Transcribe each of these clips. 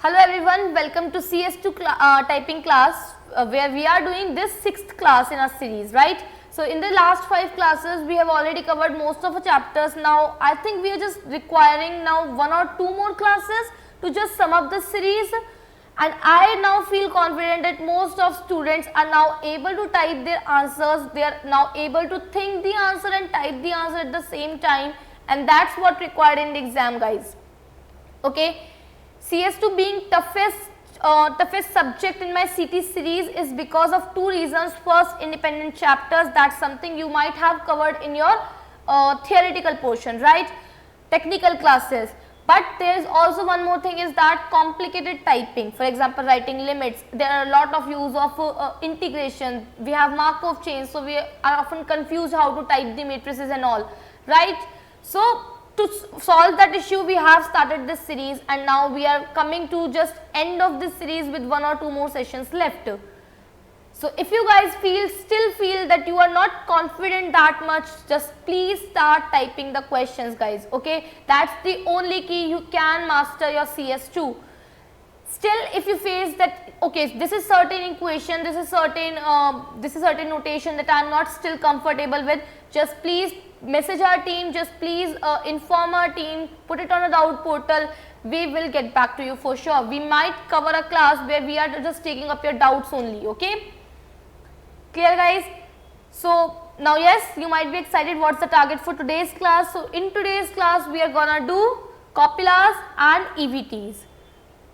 Hello everyone, welcome to CS2 typing class where we are doing this 6th class in our series, right. So, in the last 5 classes we have already covered most of the chapters. Now, I think we are just requiring now 1 or 2 more classes to just sum up the series, and I now feel confident that most of students are now able to type their answers, they are now able to think the answer and type the answer at the same time, and that is what required in the exam, guys. Okay. CS2 being toughest subject in my CT series is because of 2 reasons. First, independent chapters, that's something you might have covered in your theoretical portion, right, technical classes. But there is also one more thing, is that complicated typing. For example, writing limits, there are a lot of use of integration, we have Markov chains, so we are often confused how to type the matrices and all, right. So, to solve that issue, we have started this series, and now we are coming to just end of this series with 1 or 2 more sessions left. So, if you guys still feel that you are not confident that much, just please start typing the questions, guys, okay. That is the only key you can master your CS2. Still, if you face that, okay, this is certain equation, this is certain notation that I am not still comfortable with, just please message our team, just please inform our team, put it on a doubt portal, we will get back to you for sure. We might cover a class where we are just taking up your doubts only, okay. Clear, guys? So, now yes, you might be excited what's the target for today's class. So, in today's class we are gonna do copulas and EVTs.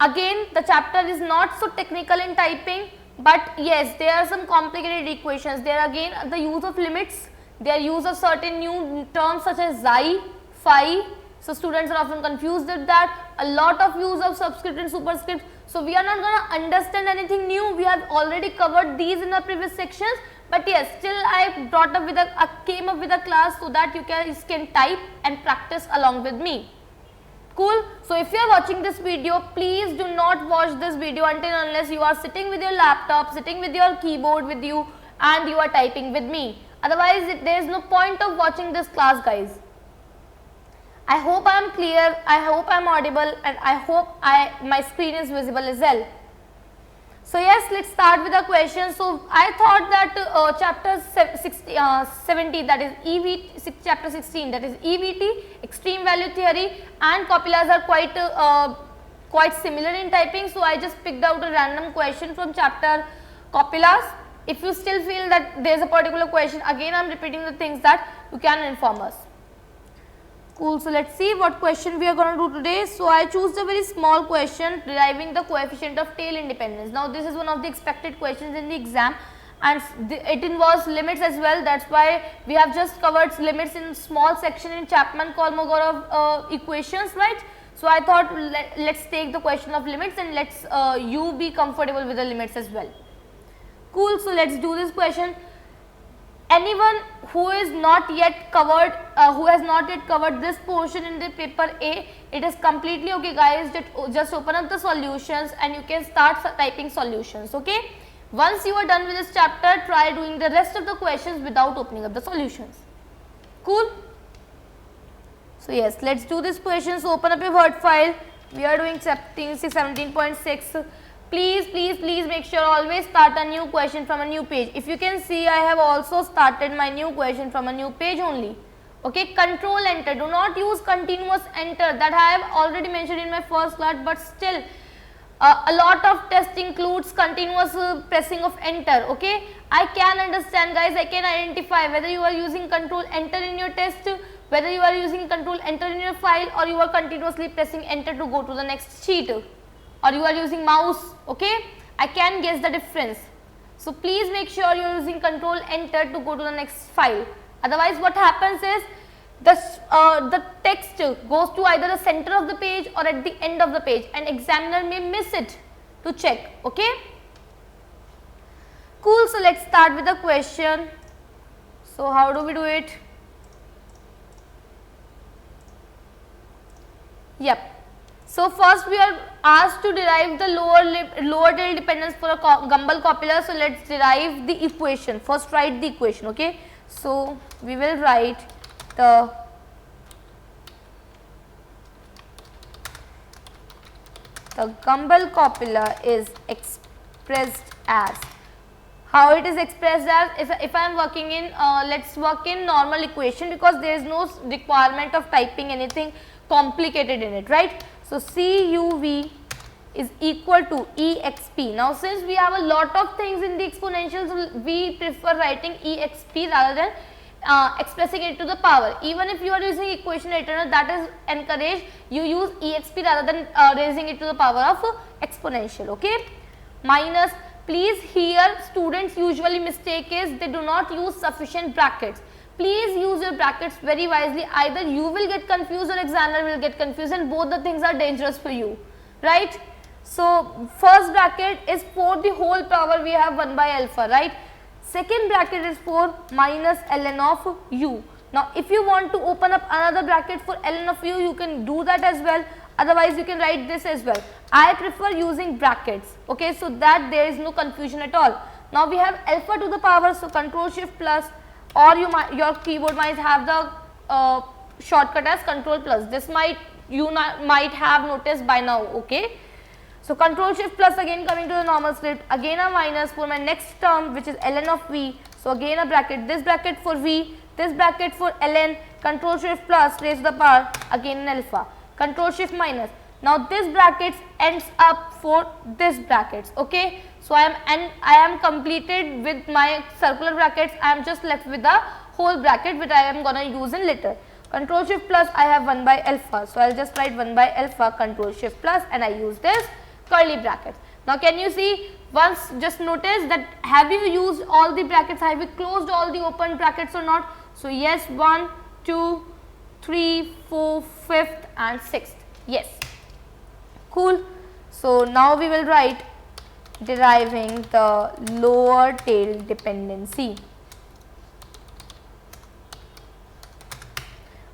Again, the chapter is not so technical in typing, but yes, there are some complicated equations. There again the use of limits, there use of certain new terms such as xi, phi. So, students are often confused with that. A lot of use of subscript and superscript. So, we are not going to understand anything new. We have already covered these in the previous sections. But yes, still I brought up with came up with a class so that you guys can type and practice along with me. Cool. So, if you are watching this video, please do not watch this video until unless you are sitting with your laptop, sitting with your keyboard with you, and you are typing with me. Otherwise, there is no point of watching this class, guys. I hope I am clear, I hope I am audible, and I hope my screen is visible as well. So, yes, let us start with the question. So, I thought that chapter 17, that is EVT, chapter 16, that is EVT, extreme value theory, and copulas are quite similar in typing. So, I just picked out a random question from chapter copulas. If you still feel that there is a particular question, again I am repeating the things that you can inform us. Cool. So, let us see what question we are going to do today. So, I choose a very small question, deriving the coefficient of tail independence. Now, this is one of the expected questions in the exam, and it involves limits as well. That is why we have just covered limits in small section in Chapman-Kolmogorov equations, right. So, I thought let us take the question of limits, and let us you be comfortable with the limits as well. Cool. So, let us do this question. Anyone who is not yet covered, who has not yet covered this portion in the paper A, it is completely okay, guys. Just open up the solutions and you can start typing solutions, okay. Once you are done with this chapter, try doing the rest of the questions without opening up the solutions. Cool. So, yes, let us do this question. So, open up your Word file. We are doing 17.6. Please make sure always start a new question from a new page. If you can see, I have also started my new question from a new page only. Okay, control enter, do not use continuous enter, that I have already mentioned in my first class, but still a lot of test includes continuous pressing of enter. Okay, I can understand, guys, I can identify whether you are using control enter in your test, whether you are using control enter in your file, or you are continuously pressing enter to go to the next sheet, or you are using mouse, okay. I can guess the difference. So, please make sure you are using control enter to go to the next file. Otherwise, what happens is the text goes to either the center of the page or at the end of the page, and examiner may miss it to check, okay. Cool. So, let us start with the question. So, how do we do it? Yep. So, first we are asked to derive the lower tail dependence for a Gumbel copula. So, let us derive the equation. First write the equation, okay. So, we will write the the Gumbel copula is expressed as. How it is expressed as, if I am working in, let's work in normal equation, because there is no requirement of typing anything complicated in it, right. So CUV is equal to EXP. Now since we have a lot of things in the exponentials, we prefer writing EXP rather than expressing it to the power. Even if you are using equation editor, that is encouraged, you use EXP rather than raising it to the power of exponential, okay. Minus, please here students usually mistake is they do not use sufficient brackets. Please use your brackets very wisely, either you will get confused or examiner will get confused, and both the things are dangerous for you, right. So first bracket is for the whole power, we have 1 by alpha, right. Second bracket is for minus ln of u. Now if you want to open up another bracket for ln of u, you can do that as well, otherwise you can write this as well. I prefer using brackets, okay, so that there is no confusion at all. Now we have alpha to the power, so control shift plus, or your keyboard might have the shortcut as control plus. This might have noticed by now, okay. So control shift plus, again coming to the normal script, again a minus for my next term which is ln of v. So again a bracket, this bracket for v, this bracket for ln, control shift plus, raise to the power, again an alpha, control shift minus. Now this brackets ends up for this brackets, okay. So I am completed with my circular brackets. I am just left with the whole bracket which I am gonna use in later. Control shift plus, I have 1 by alpha, so I will just write 1 by alpha, control shift plus, and I use this curly brackets. Now can you see, once just notice that have you used all the brackets, have you closed all the open brackets or not. So yes, 1, 2, 3, 4, 5th and 6th, yes, cool. So now we will write deriving the lower tail dependency,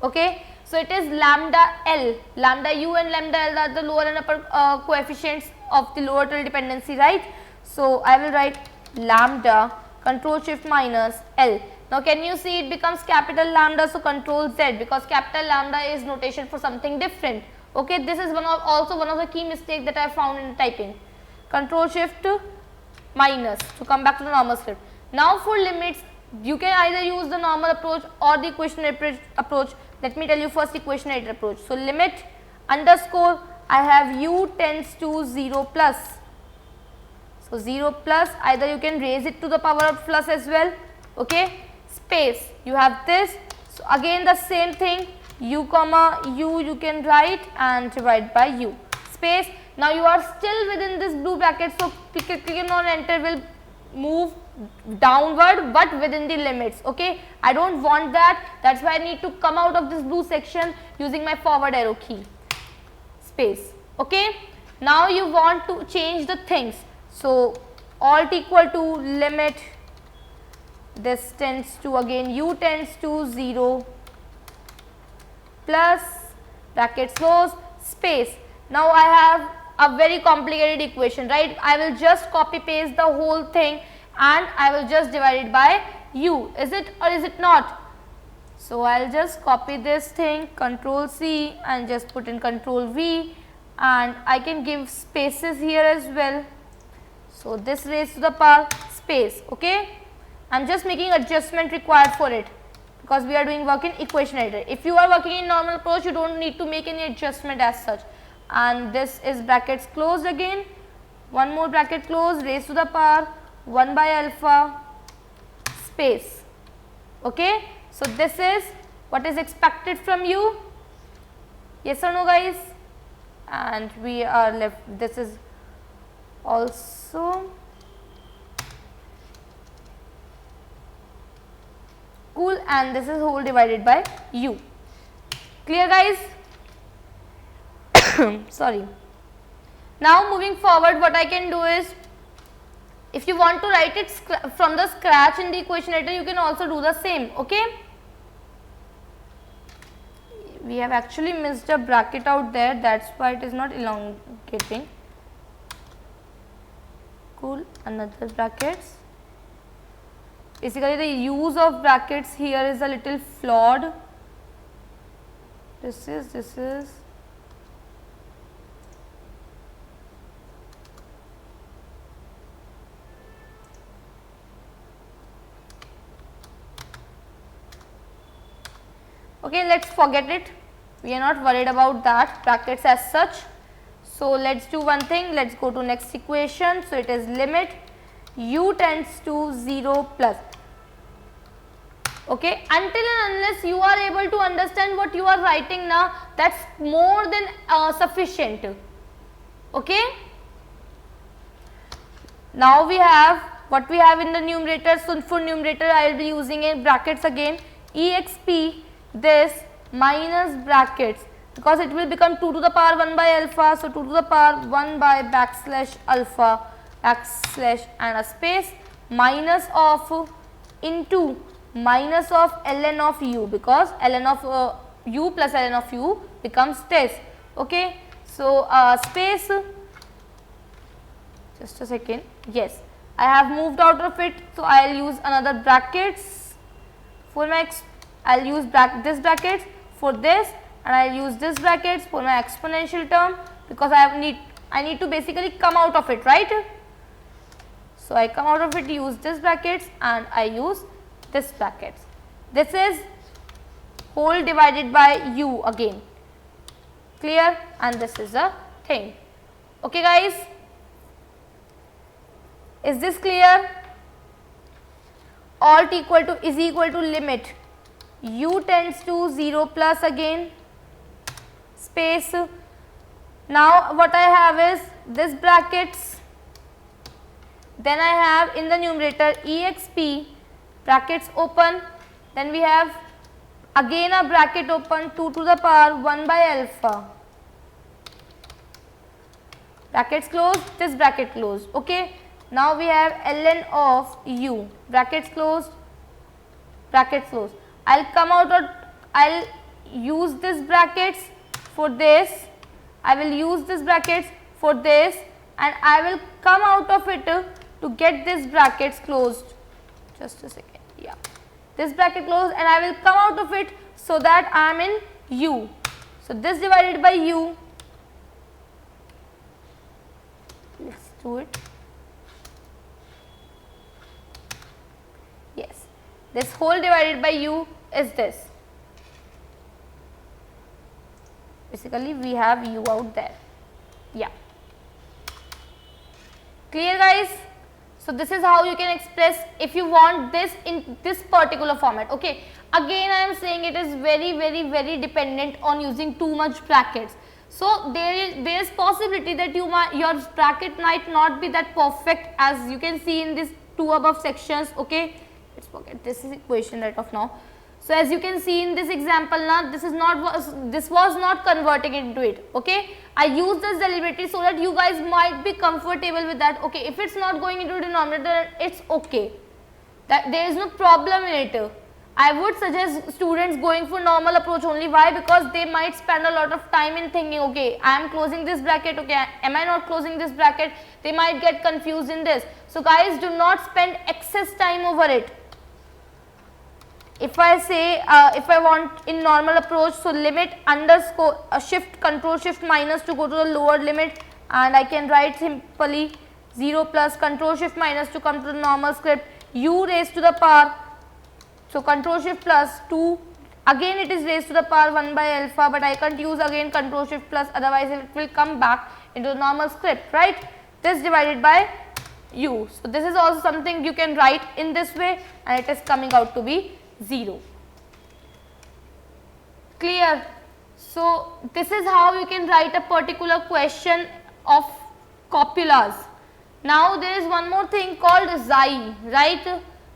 okay. So it is lambda L, lambda u and lambda L are the lower and upper coefficients of the lower tail dependency, right. So I will write lambda, control shift minus L. Now can you see it becomes capital lambda, so control Z, because capital lambda is notation for something different, okay. This is also one of the key mistakes that I found in typing. Control shift minus to come back to the normal script. Now for limits, you can either use the normal approach or the equation approach. Let me tell you first equation editor approach. So limit underscore, I have u tends to 0 plus. So 0 plus, either you can raise it to the power of plus as well, okay. Space, you have this. So again the same thing, u comma u you can write and divide by u. Space, now you are still within this blue bracket, so clicking on enter will move downward but within the limits, okay. I don't want that, that's why I need to come out of this blue section using my forward arrow key. Space, okay. Now you want to change the things, so alt equal to limit, this tends to, again u tends to 0 plus brackets close, space. Now I have a very complicated equation, right. I will just copy paste the whole thing and I will just divide it by u, is it or is it not. So I will just copy this thing, control C and just put in control V, and I can give spaces here as well. So this raised to the power space, okay. I am just making adjustment required for it because we are doing work in equation editor. If you are working in normal approach, you don't need to make any adjustment as such. And this is brackets closed again, one more bracket closed, raised to the power 1 by alpha, space, okay. So this is what is expected from you, yes or no guys, and we are left, this is also cool, and this is whole divided by u, clear guys. Sorry. Now moving forward, what I can do is, if you want to write it from the scratch in the equation editor, you can also do the same, okay. We have actually missed a bracket out there, that's why it is not elongating. Cool, another brackets. Basically the use of brackets here is a little flawed. This is Okay, let's forget it. We are not worried about that brackets as such. So let's do one thing. Let's go to next equation. So it is limit u tends to 0 plus. Okay, until and unless you are able to understand what you are writing now, that's more than sufficient. Okay. Now we have what we have in the numerator. So for numerator I will be using in brackets again, exp this minus brackets, because it will become 2 to the power 1 by alpha. So 2 to the power 1 by backslash alpha backslash and a space minus of into minus of ln of u, because ln of u plus ln of u becomes this. Okay. So space, just a second, yes, I have moved out of it. So I will use another brackets for my I will use this brackets for this, and I will use this brackets for my exponential term, because I need to basically come out of it, right? So I come out of it, use this brackets, and I use this brackets. This is whole divided by u again, clear, and this is a thing. Okay guys, is this clear? Alt equal to is equal to limit u tends to 0 plus again space. Now what I have is this brackets, then I have in the numerator exp brackets open, then we have again a bracket open 2 to the power 1 by alpha brackets closed, this bracket closed. Okay. Now we have ln of u brackets closed, brackets closed. I'll come out of, I'll use this brackets for this, I will use this brackets for this, and I will come out of it to get this brackets closed. Just a second, yeah, this bracket closed, and I will come out of it so that I am in u. So this divided by u, let's do it. Yes, this whole divided by u is this. Basically we have u out there. Yeah, clear guys? So this is how you can express if you want this in this particular format. Okay, again I am saying it is very dependent on using too much brackets. So there is possibility that your bracket might not be that perfect as you can see in these two above sections. Okay, let's forget this is equation right of now. So as you can see in this example now, this was not converting into it. Okay, I use this deliberately so that you guys might be comfortable with that. Okay, if it's not going into denominator, it's okay, that there is no problem in it. I would suggest students going for normal approach only. Why? Because they might spend a lot of time in thinking, okay, I am closing this bracket, okay, am I not closing this bracket? They might get confused in this. So guys, do not spend excess time over it. If I say, if I want in normal approach, so limit underscore shift control shift minus to go to the lower limit, and I can write simply 0 plus control shift minus to come to the normal script u raised to the power. So control shift plus 2, again it is raised to the power 1 by alpha, but I can't use again control shift plus, otherwise it will come back into the normal script, right? This divided by u. So this is also something you can write in this way, and it is coming out to be 0. Clear? So this is how you can write a particular question of copulas. Now there is one more thing called xi, right?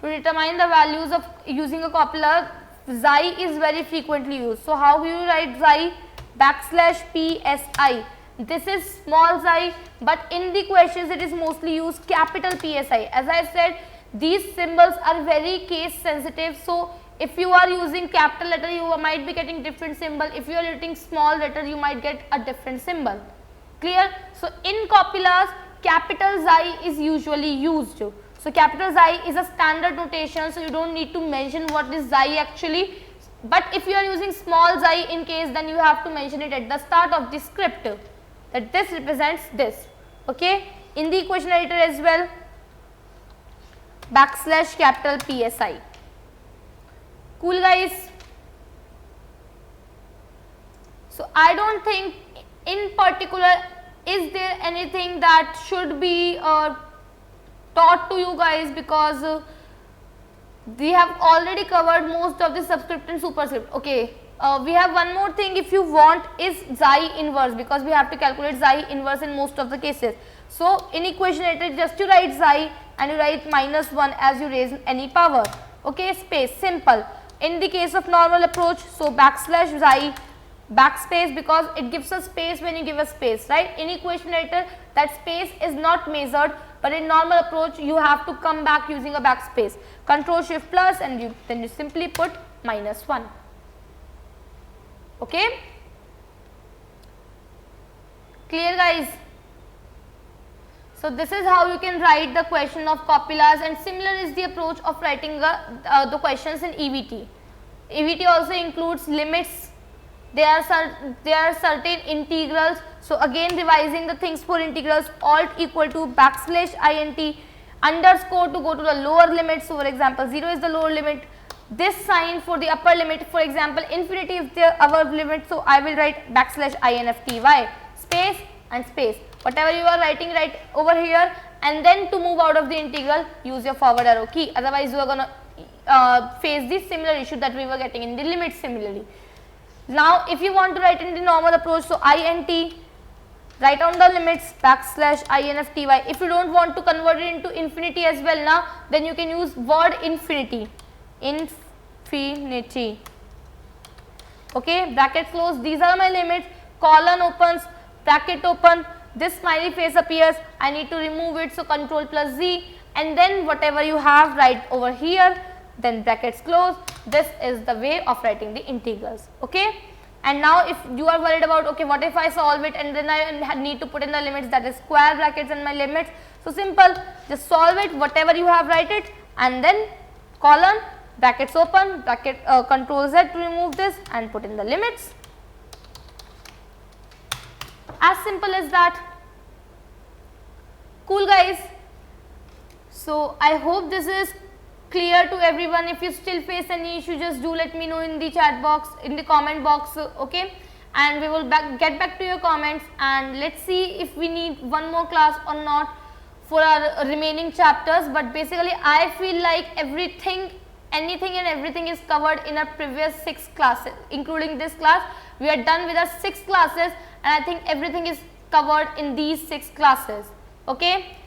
To determine the values of using a copula, xi is very frequently used. So how you write xi? Backslash psi. This is small xi, but in the questions it is mostly used capital psi. As I said, these symbols are very case sensitive. So if you are using capital letter, you might be getting different symbol. If you are using small letter, you might get a different symbol. Clear? So in copulas, capital xi is usually used. So capital xi is a standard notation, so you don't need to mention what is xi actually. But if you are using small xi in case, then you have to mention it at the start of the script, that this represents this. Okay, in the equation editor as well, backslash capital psi. Cool guys? So I don't think in particular is there anything that should be taught to you guys, because we have already covered most of the subscript and superscript. Okay, we have one more thing if you want, is xi inverse, because we have to calculate xi inverse in most of the cases. So in equationator, just you write xi and you write -1 as you raise any power. Okay, space, simple. In the case of normal approach, so backslash xi, backspace, because it gives us space when you give a space, right? In equationator, that space is not measured, but in normal approach you have to come back using a backspace. Control shift plus, and then you simply put -1. Okay, clear guys? So this is how you can write the question of Coppolas, and similar is the approach of writing the questions in EVT. EVT also includes limits. There are certain integrals. So again, revising the things for integrals, alt equal to backslash int underscore to go to the lower limit. So for example, 0 is the lower limit. This sign for the upper limit. For example, infinity is the upper limit. So I will write backslash infty, space and space. Whatever you are writing, write over here, and then to move out of the integral, use your forward arrow key. Otherwise, you are gonna face this similar issue that we were getting in the limit similarly. Now if you want to write in the normal approach, so int, write down the limits, backslash infty. If you don't want to convert it into infinity as well now, then you can use word infinity. Okay, bracket close, these are my limits, colon opens, bracket open, this smiley face appears, I need to remove it, so control plus Z, and then whatever you have write over here, then brackets close. This is the way of writing the integrals. Okay, and now if you are worried about, okay, what if I solve it and then I need to put in the limits, that is square brackets and my limits. So simple, just solve it, whatever you have write it, and then colon, brackets open, bracket control Z to remove this and put in the limits. As simple as that. Cool guys. So I hope this is clear to everyone. If you still face any issue, just do let me know in the chat box, in the comment box. Okay, and we will get back to your comments, and let's see if we need one more class or not for our remaining chapters. But basically I feel like anything and everything is covered in our previous 6 classes, including this class. We are done with our 6 classes, and I think everything is covered in these 6 classes. Okay,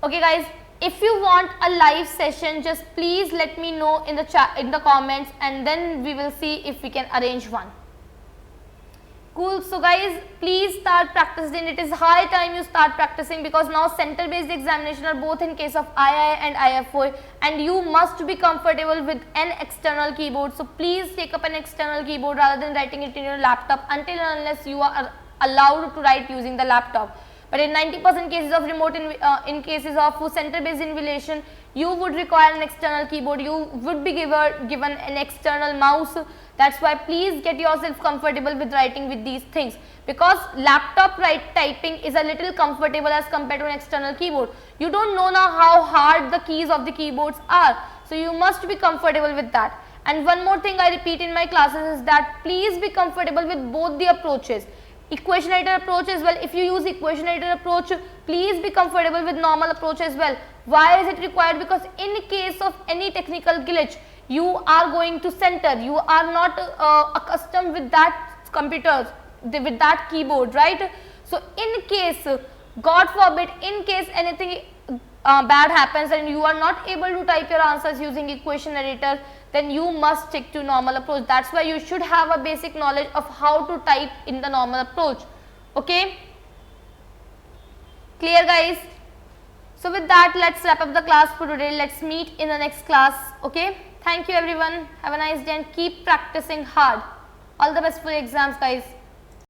okay guys, if you want a live session, just please let me know in the chat, in the comments, and then we will see if we can arrange one. Cool. So guys, please start practicing. It is high time you start practicing, because now center based examination are both in case of II and IFOI, and you must be comfortable with an external keyboard. So please take up an external keyboard rather than writing it in your laptop, until and unless you are allowed to write using the laptop. But in 90% cases of remote, in cases of center based invigilation, you would require an external keyboard, you would be given an external mouse. That's why please get yourself comfortable with writing with these things, because laptop typing is a little comfortable as compared to an external keyboard. You don't know now how hard the keys of the keyboards are, so you must be comfortable with that. And one more thing I repeat in my classes is that please be comfortable with both the approaches, equationator approach as well. If you use equationator approach, please be comfortable with normal approach as well. Why is it required? Because in case of any technical glitch, you are going to center, you are not accustomed with that computers, with that keyboard, right? So in case, God forbid, in case anything bad happens and you are not able to type your answers using equation editor, then you must stick to normal approach. That's why you should have a basic knowledge of how to type in the normal approach. Okay, clear guys? So with that, let's wrap up the class for today. Let's meet in the next class. Okay, thank you everyone, have a nice day and keep practicing hard. All the best for the exams guys.